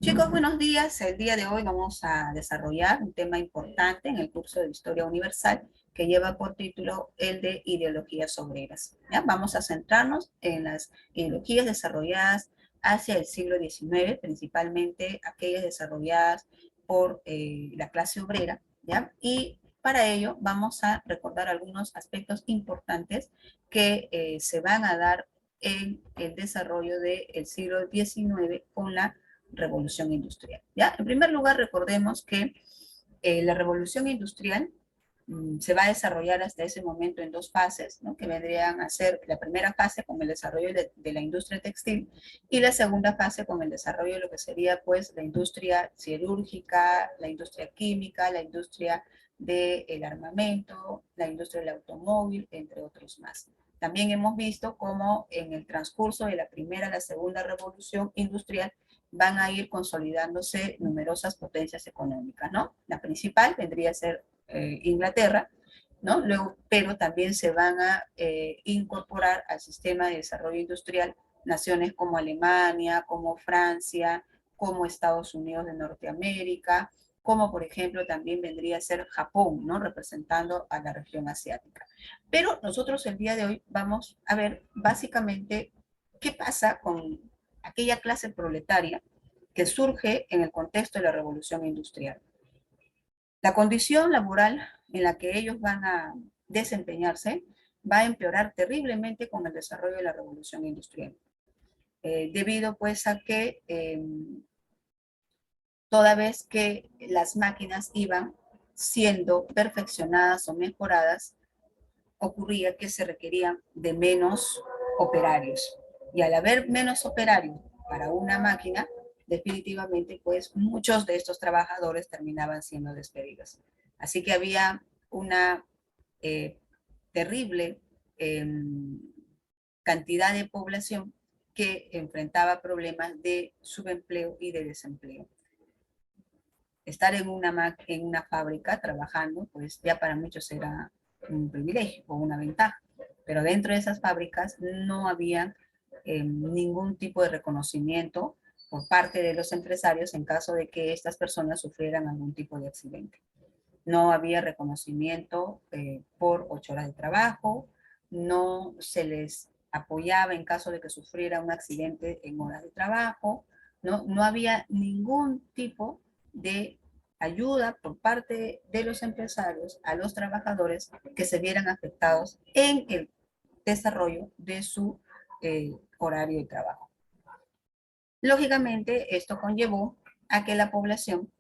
Chicos, buenos días. El día de hoy vamos a desarrollar un tema importante en el curso de Historia Universal que lleva por título el de ideologías obreras. ¿Ya? Vamos a centrarnos en las ideologías desarrolladas hacia el siglo XIX, principalmente aquellas desarrolladas por la clase obrera, ¿ya? Y para ello vamos a recordar algunos aspectos importantes que se van a dar en el desarrollo del siglo XIX con la revolución industrial. ¿Ya? En primer lugar, recordemos que la revolución industrial se va a desarrollar hasta ese momento en dos fases, ¿no? Que vendrían a ser la primera fase con el desarrollo de la industria textil y la segunda fase con el desarrollo de lo que sería pues la industria siderúrgica, la industria química, la industria del armamento, la industria del automóvil, entre otros más. También hemos visto cómo en el transcurso de la primera a la segunda revolución industrial van a ir consolidándose numerosas potencias económicas, ¿no? La principal vendría a ser Inglaterra, ¿no? Luego, pero también se van a incorporar al sistema de desarrollo industrial naciones como Alemania, como Francia, como Estados Unidos de Norteamérica, como por ejemplo también vendría a ser Japón, ¿no? Representando a la región asiática. Pero nosotros el día de hoy vamos a ver básicamente qué pasa con aquella clase proletaria que surge en el contexto de la revolución industrial. La condición laboral en la que ellos van a desempeñarse va a empeorar terriblemente con el desarrollo de la revolución industrial, debido pues a que toda vez que las máquinas iban siendo perfeccionadas o mejoradas, ocurría que se requerían de menos operarios. Y al haber menos operarios para una máquina, definitivamente, pues muchos de estos trabajadores terminaban siendo despedidos. Así que había una eh, terrible eh, cantidad de población que enfrentaba problemas de subempleo y de desempleo. Estar en una fábrica trabajando, pues ya para muchos era un privilegio o una ventaja, pero dentro de esas fábricas no había ningún tipo de reconocimiento por parte de los empresarios en caso de que estas personas sufrieran algún tipo de accidente. No había reconocimiento por 8 horas de trabajo, no se les apoyaba en caso de que sufriera un accidente en horas de trabajo, no había ningún tipo de ayuda por parte de los empresarios a los trabajadores que se vieran afectados en el desarrollo de su horario de trabajo. Lógicamente, esto conllevó a que la población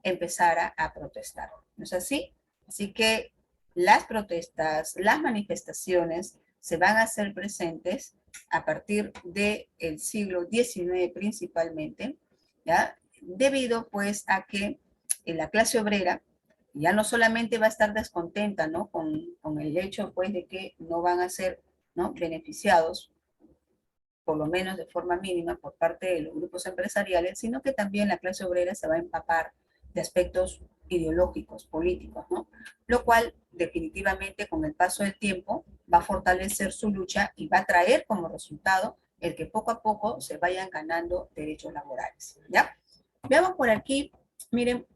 empezara a protestar. ¿No es así? Así que las protestas, las manifestaciones se van a hacer presentes a partir del siglo XIX principalmente, ¿ya? Debido pues a que la clase obrera ya no solamente va a estar descontenta, ¿no? Con el hecho pues de que no van a ser, ¿no? beneficiados por lo menos de forma mínima, por parte de los grupos empresariales, sino que también la clase obrera se va a empapar de aspectos ideológicos, políticos, ¿no? Lo cual definitivamente con el paso del tiempo va a fortalecer su lucha y va a traer como resultado el que poco a poco se vayan ganando derechos laborales, ¿ya? Veamos por aquí, miren,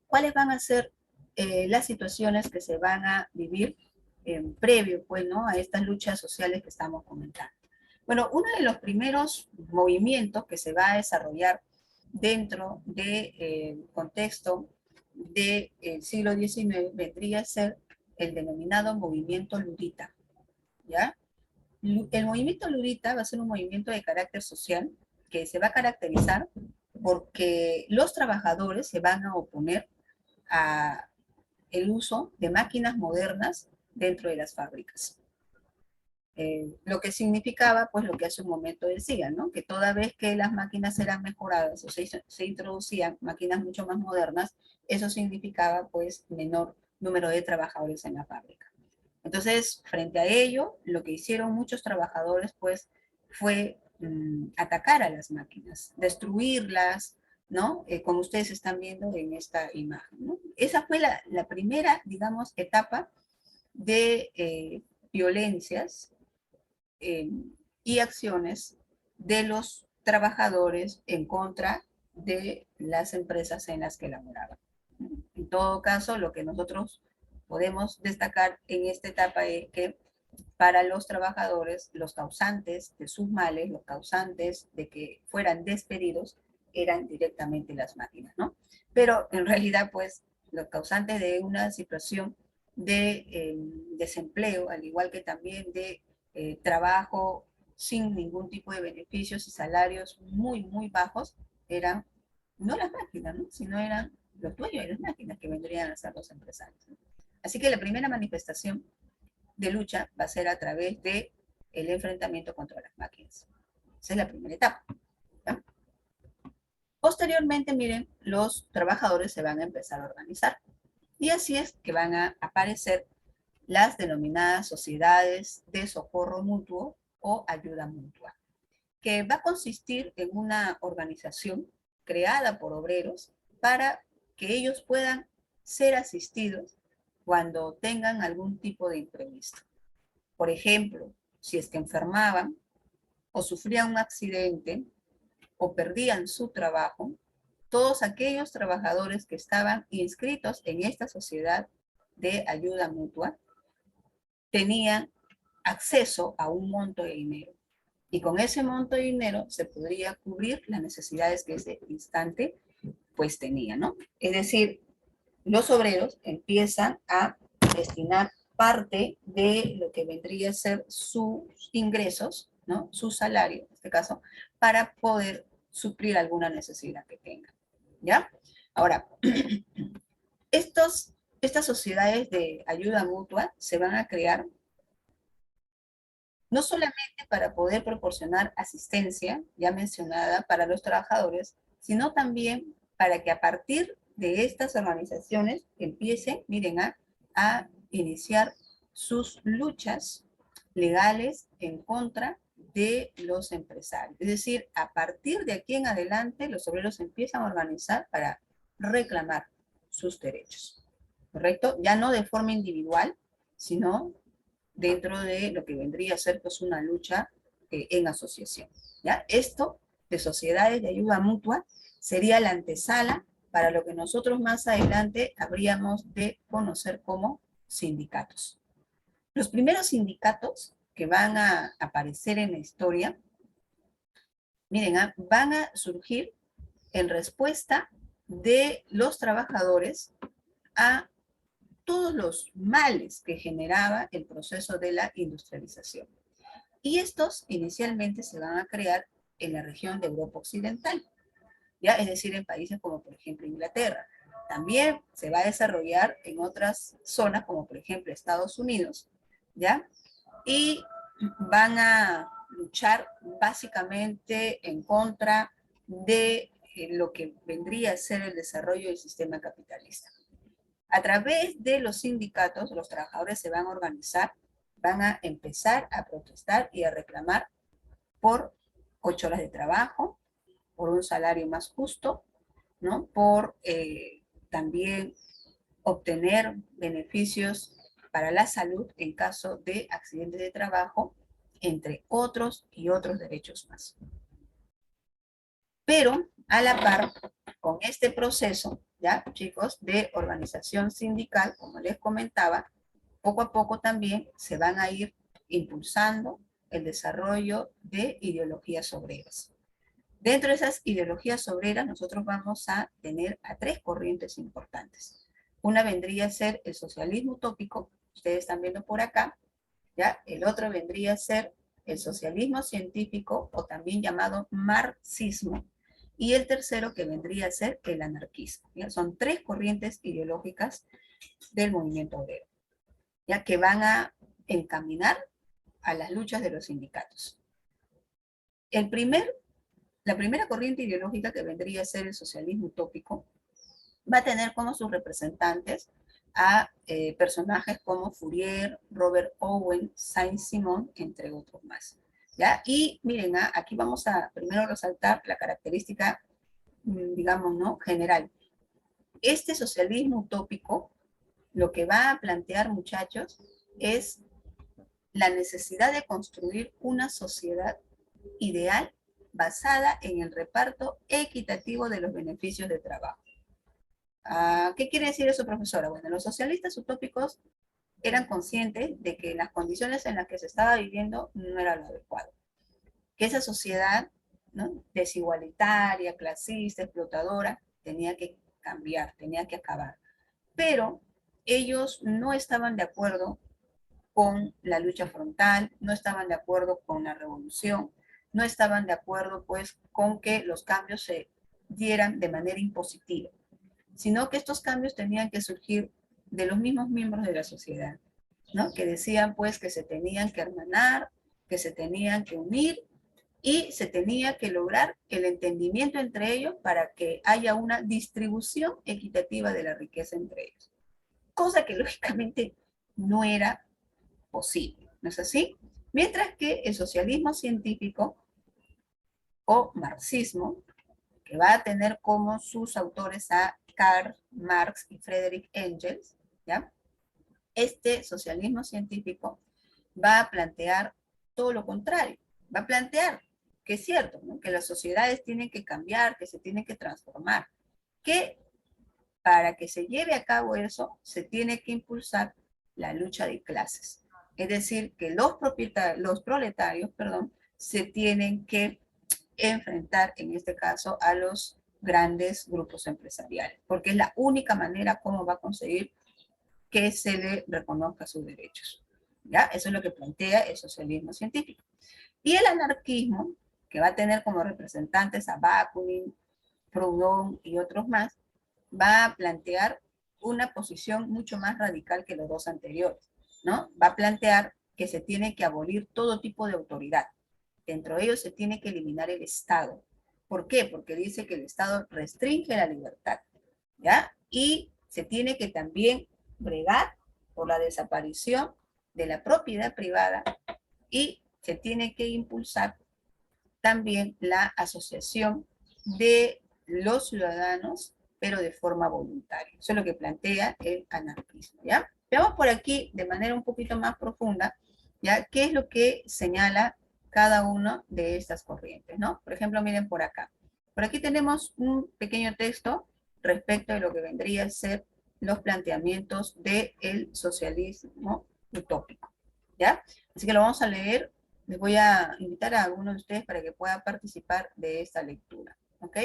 cuáles van a ser las situaciones que se van a vivir previo, pues, ¿no? A estas luchas sociales que estamos comentando. Bueno, uno de los primeros movimientos que se va a desarrollar dentro del contexto del siglo XIX vendría a ser el denominado movimiento ludita, ¿ya? El movimiento ludita va a ser un movimiento de carácter social que se va a caracterizar porque los trabajadores se van a oponer a el uso de máquinas modernas dentro de las fábricas. Lo que significaba, pues lo que hace un momento decía, ¿no? Que toda vez que las máquinas eran mejoradas o se introducían máquinas mucho más modernas, eso significaba pues menor número de trabajadores en la fábrica. Entonces, frente a ello, lo que hicieron muchos trabajadores pues fue atacar a las máquinas, destruirlas, ¿no? Como ustedes están viendo en esta imagen, ¿no? Esa fue la primera, digamos, etapa de violencias y acciones de los trabajadores en contra de las empresas en las que laboraban. En todo caso, lo que nosotros podemos destacar en esta etapa es que para los trabajadores, los causantes de sus males, los causantes de que fueran despedidos, eran directamente las máquinas, ¿no? Pero en realidad, pues, los causantes de una situación de desempleo, al igual que también de trabajo sin ningún tipo de beneficios y salarios muy, muy bajos, eran no las máquinas, ¿no? Sino eran los dueños de las máquinas que vendrían a ser los empresarios, ¿no? Así que la primera manifestación de lucha va a ser a través de el enfrentamiento contra las máquinas. Esa es la primera etapa, ¿ya? Posteriormente, miren, los trabajadores se van a empezar a organizar. Y así es que van a aparecer las denominadas sociedades de socorro mutuo o ayuda mutua, que va a consistir en una organización creada por obreros para que ellos puedan ser asistidos cuando tengan algún tipo de imprevisto. Por ejemplo, si es que enfermaban o sufrían un accidente o perdían su trabajo, todos aquellos trabajadores que estaban inscritos en esta sociedad de ayuda mutua tenían acceso a un monto de dinero. Y con ese monto de dinero se podría cubrir las necesidades que ese instante pues tenía, ¿no? Es decir, los obreros empiezan a destinar parte de lo que vendría a ser sus ingresos, ¿no? Su salario, en este caso, para poder suplir alguna necesidad que tengan, ¿ya? Ahora, estas sociedades de ayuda mutua se van a crear no solamente para poder proporcionar asistencia, ya mencionada, para los trabajadores, sino también para que a partir de estas organizaciones empiecen, miren, a iniciar sus luchas legales en contra de los empresarios. Es decir, a partir de aquí en adelante, los obreros empiezan a organizar para reclamar sus derechos, ¿correcto? Ya no de forma individual, sino dentro de lo que vendría a ser pues una lucha en asociación, ¿ya? Esto de sociedades de ayuda mutua sería la antesala para lo que nosotros más adelante habríamos de conocer como sindicatos. Los primeros sindicatos que van a aparecer en la historia, miren, van a surgir en respuesta de los trabajadores a todos los males que generaba el proceso de la industrialización. Y estos inicialmente se van a crear en la región de Europa Occidental, ¿ya? Es decir, en países como por ejemplo Inglaterra. También se va a desarrollar en otras zonas como por ejemplo Estados Unidos, ¿ya? Y van a luchar básicamente en contra de lo que vendría a ser el desarrollo del sistema capitalista. A través de los sindicatos, los trabajadores se van a organizar, van a empezar a protestar y a reclamar por 8 horas de trabajo, por un salario más justo, ¿no? Por también obtener beneficios para la salud en caso de accidentes de trabajo, entre otros y otros derechos más. Pero a la par con este proceso, ya chicos, de organización sindical, como les comentaba, poco a poco también se van a ir impulsando el desarrollo de ideologías obreras. Dentro de esas ideologías obreras, nosotros vamos a tener a 3 corrientes importantes. Una vendría a ser el socialismo utópico, ustedes están viendo por acá, ¿ya? El otro vendría a ser el socialismo científico, o también llamado marxismo, y el tercero que vendría a ser el anarquismo, ¿ya? Son 3 corrientes ideológicas del movimiento obrero, ya que van a encaminar a las luchas de los sindicatos. La primera corriente ideológica, que vendría a ser el socialismo utópico, va a tener como sus representantes a personajes como Fourier, Robert Owen, Saint-Simon, entre otros más, ¿ya? Y miren, aquí vamos a primero resaltar la característica, digamos, ¿no?, general. Este socialismo utópico lo que va a plantear, muchachos, es la necesidad de construir una sociedad ideal basada en el reparto equitativo de los beneficios de trabajo. ¿Qué quiere decir eso, profesora? Bueno, los socialistas utópicos eran conscientes de que las condiciones en las que se estaba viviendo no era lo adecuado. Que esa sociedad, ¿no?, desigualitaria, clasista, explotadora, tenía que cambiar, tenía que acabar. Pero ellos no estaban de acuerdo con la lucha frontal, no estaban de acuerdo con la revolución, no estaban de acuerdo pues con que los cambios se dieran de manera impositiva, sino que estos cambios tenían que surgir de los mismos miembros de la sociedad, ¿no? Que decían pues que se tenían que hermanar, que se tenían que unir y se tenía que lograr el entendimiento entre ellos para que haya una distribución equitativa de la riqueza entre ellos. Cosa que lógicamente no era posible, ¿no es así? Mientras que el socialismo científico o marxismo, que va a tener como sus autores a Karl Marx y Friedrich Engels, ¿ya? Este socialismo científico va a plantear todo lo contrario, va a plantear que es cierto, ¿no?, que las sociedades tienen que cambiar, que se tienen que transformar, que para que se lleve a cabo eso, se tiene que impulsar la lucha de clases. Es decir, que los proletarios, perdón, se tienen que enfrentar, en este caso, a los grandes grupos empresariales, porque es la única manera como va a conseguir que se le reconozca sus derechos. ¿Ya? Eso es lo que plantea el socialismo científico. Y el anarquismo, que va a tener como representantes a Bakunin, Proudhon y otros más, va a plantear una posición mucho más radical que los dos anteriores, ¿no? Va a plantear que se tiene que abolir todo tipo de autoridad. Dentro de ellos se tiene que eliminar el Estado. ¿Por qué? Porque dice que el Estado restringe la libertad, ¿ya? Y se tiene que también bregar por la desaparición de la propiedad privada y se tiene que impulsar también la asociación de los ciudadanos, pero de forma voluntaria. Eso es lo que plantea el anarquismo, ¿ya? Veamos por aquí de manera un poquito más profunda, ¿ya?, qué es lo que señala cada una de estas corrientes, ¿no? Por ejemplo, miren por acá. Por aquí tenemos un pequeño texto respecto de lo que vendría a ser los planteamientos del socialismo utópico, ¿ya? Así que lo vamos a leer. Les voy a invitar a algunos de ustedes para que puedan participar de esta lectura, ¿ok?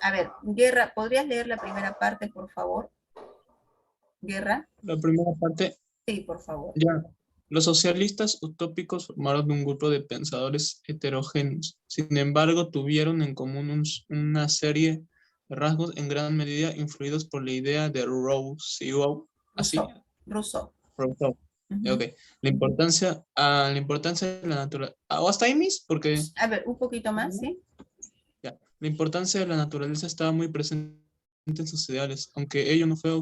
A ver, Guerra, ¿podrías leer la primera parte, por favor? Guerra. La primera parte, Sí, por favor. ya. Los socialistas utópicos formaron un grupo de pensadores heterogéneos. Sin embargo, tuvieron en común una serie de rasgos en gran medida influidos por la idea de Rousseau. ¿Así? Rousseau. Rousseau. Ok. La importancia de la naturaleza. ¿O hasta ahí, Miss? Porque... A ver, un poquito más, ¿sí? Ya. La importancia de la naturaleza estaba muy presente en sus ideales, aunque ello no fue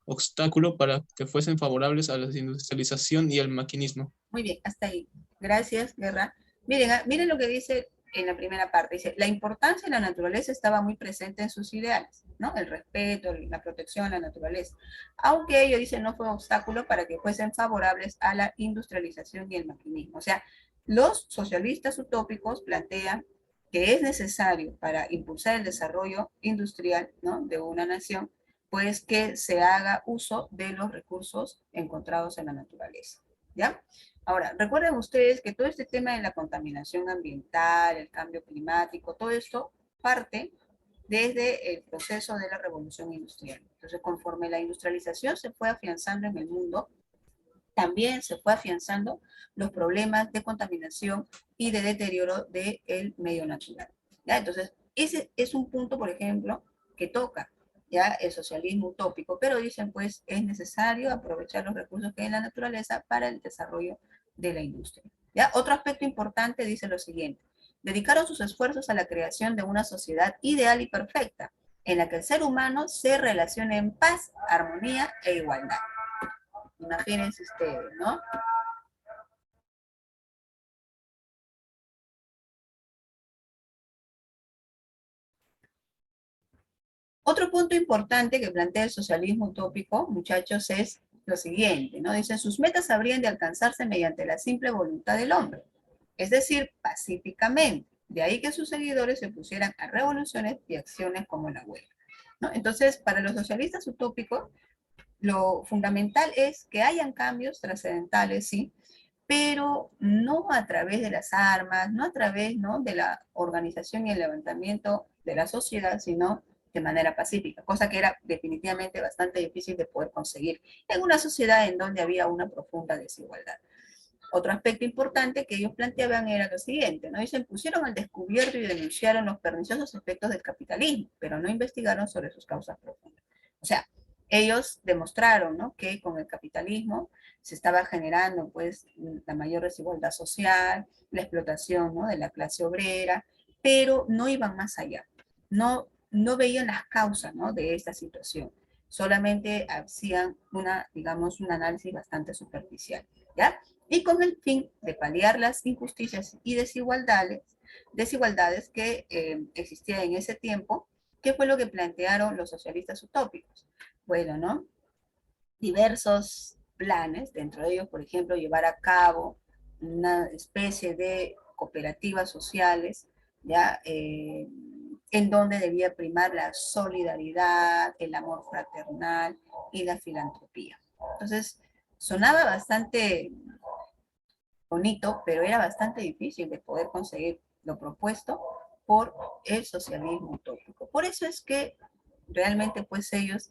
obstáculo para que fuesen favorables a la industrialización y al maquinismo. Muy bien, hasta ahí. Gracias, Guerra. Miren, miren lo que dice en la primera parte. Dice, la importancia de la naturaleza estaba muy presente en sus ideales, ¿no? El respeto, la protección a la naturaleza. Aunque ello, dice, no fue obstáculo para que fuesen favorables a la industrialización y el maquinismo. O sea, los socialistas utópicos plantean que es necesario para impulsar el desarrollo industrial, ¿no?, de una nación, pues que se haga uso de los recursos encontrados en la naturaleza, ¿ya? Ahora, recuerden ustedes que todo este tema de la contaminación ambiental, el cambio climático, todo esto parte desde el proceso de la revolución industrial. Entonces, conforme la industrialización se fue afianzando en el mundo, también se fue afianzando los problemas de contaminación y de deterioro del medio natural, ¿ya? Entonces, ese es un punto, por ejemplo, que toca ya el socialismo utópico, pero dicen, pues, es necesario aprovechar los recursos que hay en la naturaleza para el desarrollo de la industria, ¿ya? Otro aspecto importante dice lo siguiente: dedicaron sus esfuerzos a la creación de una sociedad ideal y perfecta, en la que el ser humano se relacione en paz, armonía e igualdad. Imagínense ustedes, ¿no? Otro punto importante que plantea el socialismo utópico, muchachos, es lo siguiente, ¿no? Dicen, sus metas habrían de alcanzarse mediante la simple voluntad del hombre, es decir, pacíficamente. De ahí que sus seguidores se opusieran a revoluciones y acciones como la huelga, ¿no? Entonces, para los socialistas utópicos, lo fundamental es que hayan cambios trascendentales, sí, pero no a través de las armas, no a través, ¿no?, de la organización y el levantamiento de la sociedad, sino de manera pacífica, cosa que era definitivamente bastante difícil de poder conseguir en una sociedad en donde había una profunda desigualdad. Otro aspecto importante que ellos planteaban era lo siguiente, ¿no? Dicen, pusieron al descubierto y denunciaron los perniciosos efectos del capitalismo, pero no investigaron sobre sus causas profundas. O sea, ellos demostraron, ¿no?, que con el capitalismo se estaba generando, pues, la mayor desigualdad social, la explotación, ¿no?, de la clase obrera, pero no iban más allá. No veían las causas, ¿no?, de esta situación. Solamente hacían digamos, un análisis bastante superficial, ¿ya? Y con el fin de paliar las injusticias y desigualdades que existían en ese tiempo, ¿qué fue lo que plantearon los socialistas utópicos? Bueno, ¿no? Diversos planes, dentro de ellos, por ejemplo, llevar a cabo una especie de cooperativas sociales, ¿ya? En donde debía primar la solidaridad, el amor fraternal y la filantropía. Entonces, sonaba bastante bonito, pero era bastante difícil de poder conseguir lo propuesto por el socialismo utópico. Por eso es que realmente pues ellos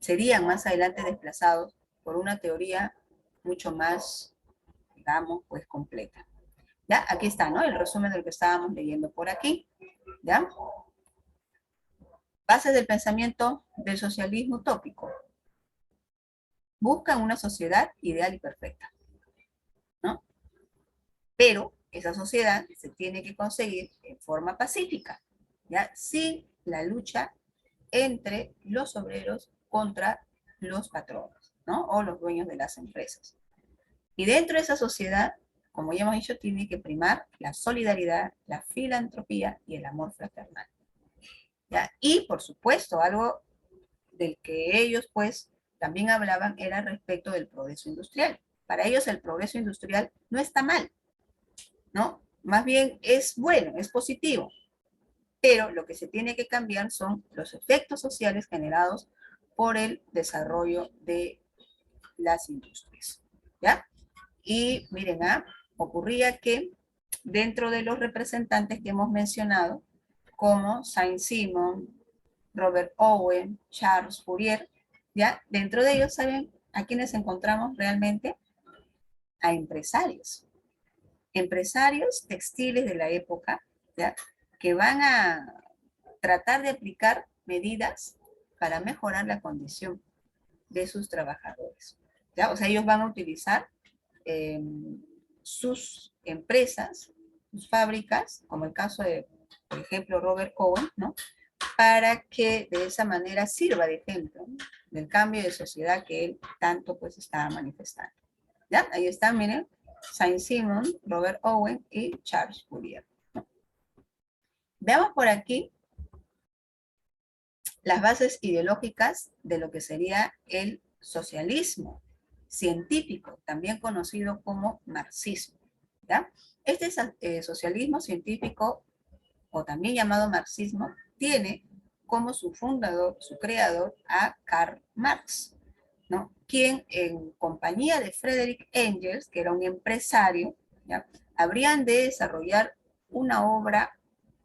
serían más adelante desplazados por una teoría mucho más, digamos, pues completa. ¿Ya? Aquí está, ¿no? El resumen de lo que estábamos leyendo por aquí. ¿Ya? Bases del pensamiento del socialismo utópico. Buscan una sociedad ideal y perfecta, ¿no? Pero esa sociedad se tiene que conseguir en forma pacífica, ¿ya? Sin la lucha entre los obreros contra los patronos, ¿no? O los dueños de las empresas. Y dentro de esa sociedad, como ya hemos dicho, tiene que primar la solidaridad, la filantropía y el amor fraternal, ¿ya? Y, por supuesto, algo del que ellos, pues, también hablaban era respecto del progreso industrial. Para ellos el progreso industrial no está mal, ¿no? Más bien es bueno, es positivo, pero lo que se tiene que cambiar son los efectos sociales generados por el desarrollo de las industrias, ¿ya? Y miren, ocurría que dentro de los representantes que hemos mencionado, como Saint-Simon, Robert Owen, Charles Fourier, ¿ya? Dentro de ellos, ¿saben a quiénes encontramos realmente? A empresarios. Empresarios textiles de la época, ¿ya?, que van a tratar de aplicar medidas para mejorar la condición de sus trabajadores, ¿ya? O sea, ellos van a utilizar eh, sus empresas, sus fábricas, como el caso de, por ejemplo, Robert Owen, ¿no?, para que de esa manera sirva de ejemplo, ¿no?, del cambio de sociedad que él tanto pues estaba manifestando. ¿Ya? Ahí están, miren, Saint-Simon, Robert Owen y Charles Fourier. Veamos por aquí las bases ideológicas de lo que sería el socialismo científico, también conocido como marxismo, ¿ya? Este socialismo científico, o también llamado marxismo, tiene como su fundador, su creador, a Karl Marx, ¿no?, quien en compañía de Friedrich Engels, que era un empresario, ¿ya?, habrían de desarrollar una obra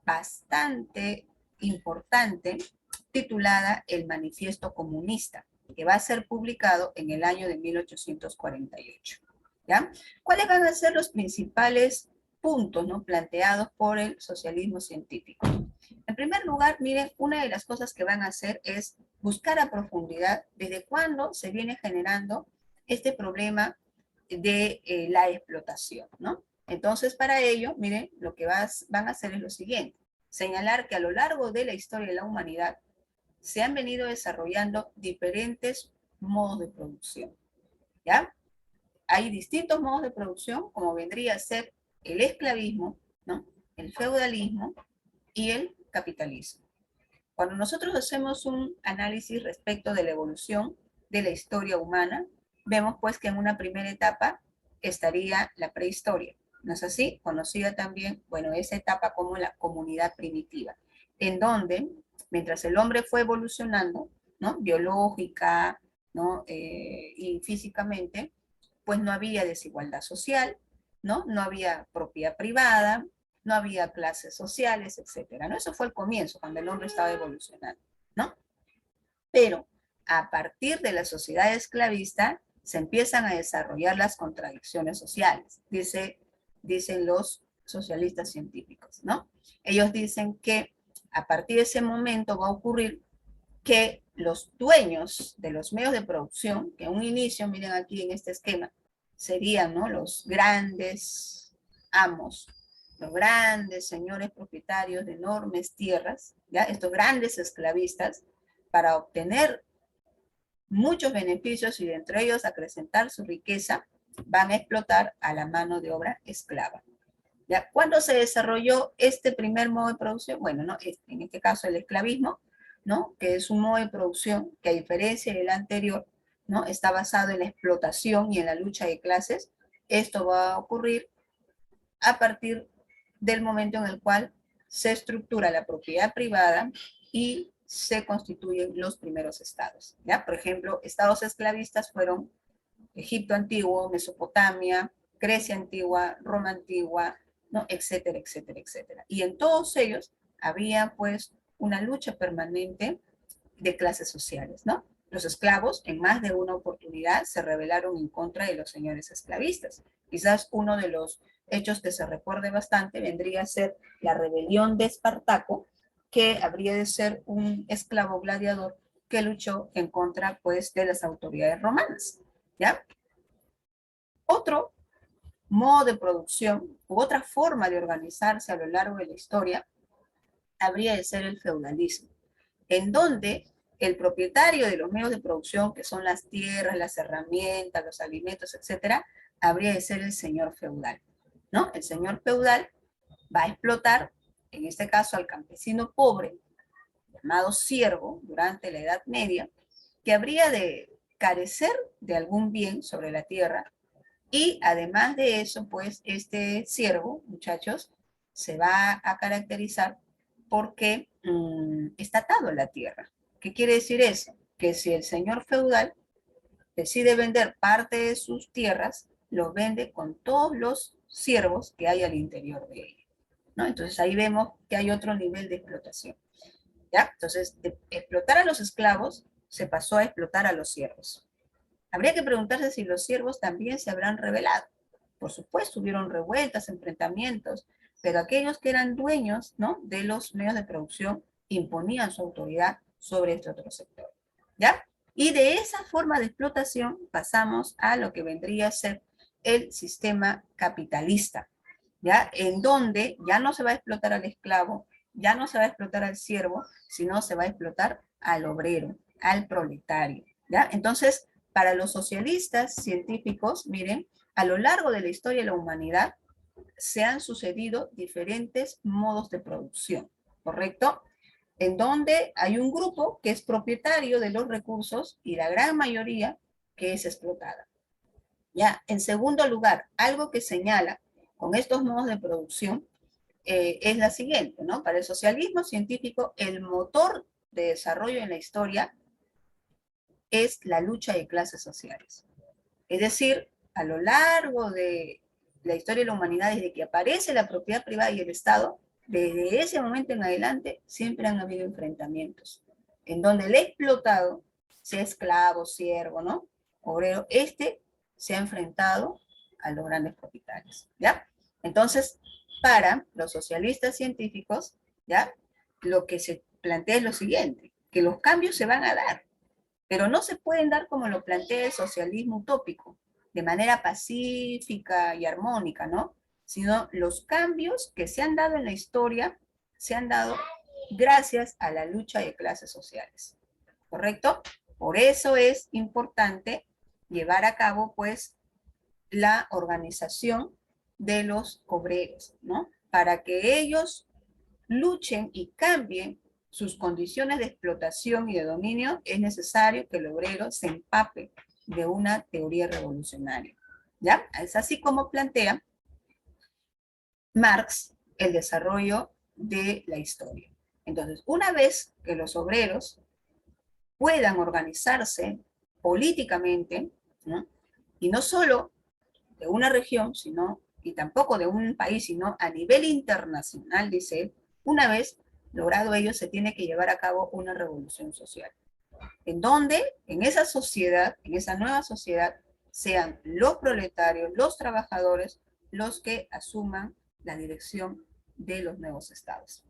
bastante importante titulada El Manifiesto Comunista, que va a ser publicado en el año de 1848. ¿Ya? ¿Cuáles van a ser los principales puntos, ¿no?, planteados por el socialismo científico? En primer lugar, miren, una de las cosas que van a hacer es buscar a profundidad desde cuándo se viene generando este problema de la explotación, ¿no? Entonces, para ello, miren, lo que van a hacer es lo siguiente: señalar que a lo largo de la historia de la humanidad se han venido desarrollando diferentes modos de producción, ¿ya? Hay distintos modos de producción, como vendría a ser el esclavismo, ¿no?, el feudalismo y el capitalismo. Cuando nosotros hacemos un análisis respecto de la evolución de la historia humana, vemos pues que en una primera etapa estaría la prehistoria, ¿no es así? Conocida también, bueno, esa etapa como la comunidad primitiva, en donde, mientras el hombre fue evolucionando, ¿no? Biológica, ¿no? Y físicamente, pues no había desigualdad social, ¿no? No había propiedad privada, no había clases sociales, etcétera, ¿no? Eso fue el comienzo, cuando el hombre estaba evolucionando, ¿no? Pero a partir de la sociedad esclavista se empiezan a desarrollar las contradicciones sociales, dicen los socialistas científicos, ¿no? Ellos dicen que a partir de ese momento va a ocurrir que los dueños de los medios de producción, que en un inicio, miren aquí en este esquema, serían, ¿no?, los grandes amos, los grandes señores propietarios de enormes tierras, ¿ya? Estos grandes esclavistas, para obtener muchos beneficios y de entre ellos acrecentar su riqueza, van a explotar a la mano de obra esclava. ¿Ya? ¿Cuándo se desarrolló este primer modo de producción? Bueno, ¿no? En este caso el esclavismo, ¿no? Que es un modo de producción que a diferencia del anterior, ¿no? Está basado en la explotación y en la lucha de clases. Esto va a ocurrir a partir del momento en el cual se estructura la propiedad privada y se constituyen los primeros estados, ¿ya? Por ejemplo, estados esclavistas fueron Egipto antiguo, Mesopotamia, Grecia antigua, Roma antigua, ¿no? Etcétera, etcétera, etcétera. Y en todos ellos había pues una lucha permanente de clases sociales, ¿no? Los esclavos en más de una oportunidad se rebelaron en contra de los señores esclavistas. Quizás uno de los hechos que se recuerde bastante vendría a ser la rebelión de Espartaco, que habría de ser un esclavo gladiador que luchó en contra pues de las autoridades romanas, ¿ya? Otro modo de producción u otra forma de organizarse a lo largo de la historia habría de ser el feudalismo, en donde el propietario de los medios de producción, que son las tierras, las herramientas, los alimentos, etcétera, habría de ser el señor feudal, ¿no? El señor feudal va a explotar, en este caso al campesino pobre, llamado siervo, durante la Edad Media, que habría de carecer de algún bien sobre la tierra. Y además de eso, pues este siervo, muchachos, se va a caracterizar porque está atado a la tierra. ¿Qué quiere decir eso? Que si el señor feudal decide vender parte de sus tierras, los vende con todos los siervos que hay al interior de ella, ¿no? Entonces ahí vemos que hay otro nivel de explotación, ¿ya? Entonces, de explotar a los esclavos se pasó a explotar a los siervos. Habría que preguntarse si los siervos también se habrán rebelado. Por supuesto, hubieron revueltas, enfrentamientos, pero aquellos que eran dueños, ¿no?, de los medios de producción imponían su autoridad sobre este otro sector, ¿ya? Y de esa forma de explotación pasamos a lo que vendría a ser el sistema capitalista, ¿ya? En donde ya no se va a explotar al esclavo, ya no se va a explotar al siervo, sino se va a explotar al obrero, al proletario, ¿ya? Entonces, para los socialistas científicos, miren, a lo largo de la historia de la humanidad se han sucedido diferentes modos de producción, ¿correcto? En donde hay un grupo que es propietario de los recursos y la gran mayoría que es explotada. Ya, en segundo lugar, algo que señala con estos modos de producción es la siguiente, ¿no? Para el socialismo científico, el motor de desarrollo en la historia es la lucha de clases sociales. Es decir, a lo largo de la historia de la humanidad, desde que aparece la propiedad privada y el Estado, desde ese momento en adelante, siempre han habido enfrentamientos, en donde el explotado, sea esclavo, siervo, ¿no?, obrero, se ha enfrentado a los grandes propietarios, ¿ya? Entonces, para los socialistas científicos, ¿ya?, lo que se plantea es lo siguiente, que los cambios se van a dar, pero no se pueden dar como lo plantea el socialismo utópico, de manera pacífica y armónica, ¿no? Sino los cambios que se han dado en la historia se han dado gracias a la lucha de clases sociales, ¿correcto? Por eso es importante llevar a cabo, pues, la organización de los obreros, ¿no? Para que ellos luchen y cambien sus condiciones de explotación y de dominio, es necesario que el obrero se empape de una teoría revolucionaria, ¿ya? Es así como plantea Marx el desarrollo de la historia. Entonces, una vez que los obreros puedan organizarse políticamente, ¿no? Y no solo de una región, sino, y tampoco de un país, sino a nivel internacional, dice él, una vez logrado ello, se tiene que llevar a cabo una revolución social, en donde en esa sociedad, en esa nueva sociedad, sean los proletarios, los trabajadores, los que asuman la dirección de los nuevos estados.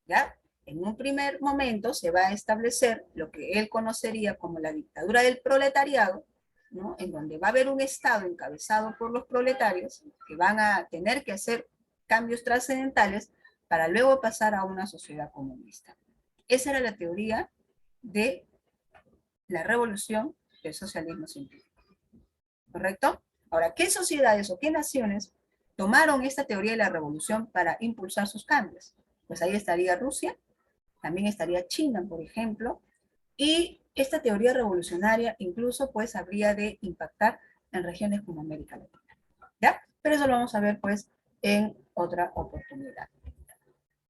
¿Ya? En un primer momento se va a establecer lo que él conocería como la dictadura del proletariado, ¿no? En donde va a haber un Estado encabezado por los proletarios que van a tener que hacer cambios trascendentales para luego pasar a una sociedad comunista. Esa era la teoría de la revolución del socialismo científico. ¿Correcto? Ahora, ¿qué sociedades o qué naciones tomaron esta teoría de la revolución para impulsar sus cambios? Pues ahí estaría Rusia, también estaría China, por ejemplo, y esta teoría revolucionaria incluso pues habría de impactar en regiones como América Latina, ¿ya? Pero eso lo vamos a ver pues en otra oportunidad.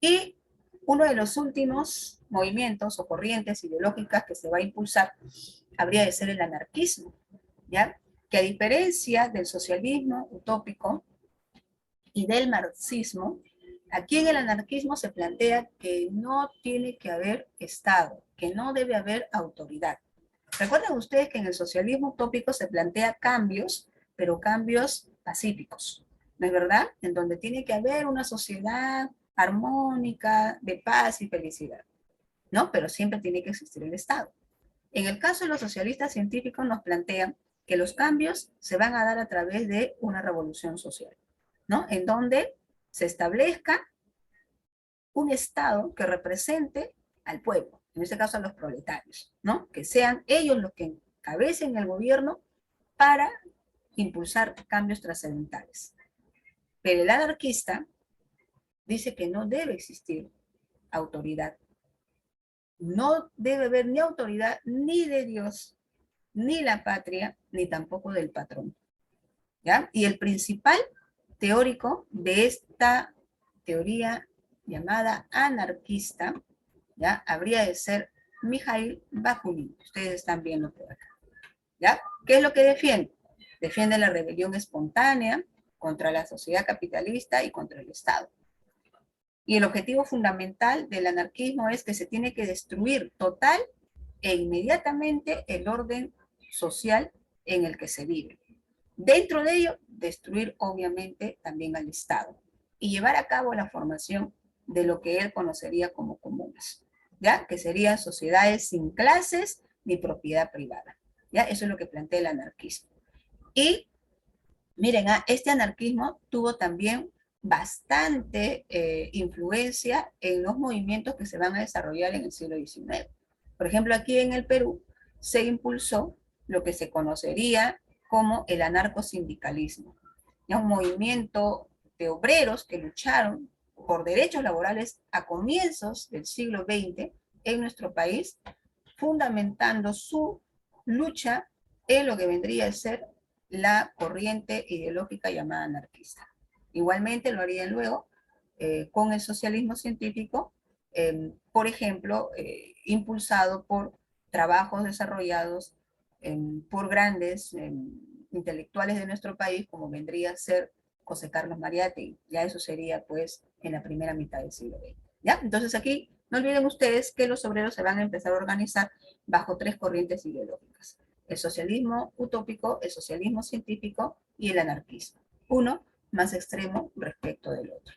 Y uno de los últimos movimientos o corrientes ideológicas que se va a impulsar habría de ser el anarquismo, ¿ya? Que a diferencia del socialismo utópico y del marxismo, aquí en el anarquismo se plantea que no tiene que haber Estado, que no debe haber autoridad. Recuerden ustedes que en el socialismo utópico se plantea cambios, pero cambios pacíficos, ¿no es verdad? En donde tiene que haber una sociedad armónica, de paz y felicidad, ¿no? Pero siempre tiene que existir el Estado. En el caso de los socialistas científicos nos plantean que los cambios se van a dar a través de una revolución social, ¿no? En donde se establezca un Estado que represente al pueblo, en este caso a los proletarios, ¿no? Que sean ellos los que encabecen el gobierno para impulsar cambios trascendentales. Pero el anarquista dice que no debe existir autoridad. No debe haber ni autoridad ni de Dios, ni la patria, ni tampoco del patrón. ¿Ya? Y el principal teórico de esta teoría llamada anarquista, ¿ya? Habría de ser Mikhail Bakunin. Ustedes están viendo por acá. ¿Ya? ¿Qué es lo que defiende? Defiende la rebelión espontánea contra la sociedad capitalista y contra el Estado. Y el objetivo fundamental del anarquismo es que se tiene que destruir total e inmediatamente el orden social en el que se vive. Dentro de ello, destruir obviamente también al Estado y llevar a cabo la formación de lo que él conocería como comunas, ¿ya? Que serían sociedades sin clases ni propiedad privada, ¿ya? Eso es lo que plantea el anarquismo. Y miren, este anarquismo tuvo también bastante influencia en los movimientos que se van a desarrollar en el siglo XIX. Por ejemplo, aquí en el Perú se impulsó lo que se conocería como el anarcosindicalismo, ya un movimiento de obreros que lucharon por derechos laborales a comienzos del siglo XX en nuestro país, fundamentando su lucha en lo que vendría a ser la corriente ideológica llamada anarquista. Igualmente lo harían luego con el socialismo científico, por ejemplo, impulsado por trabajos desarrollados por grandes intelectuales de nuestro país, como vendría a ser José Carlos Mariátegui. Ya eso sería pues en la primera mitad del siglo XX. ¿Ya? Entonces aquí no olviden ustedes que los obreros se van a empezar a organizar bajo tres corrientes ideológicas: el socialismo utópico, el socialismo científico y el anarquismo. Uno más extremo respecto del otro.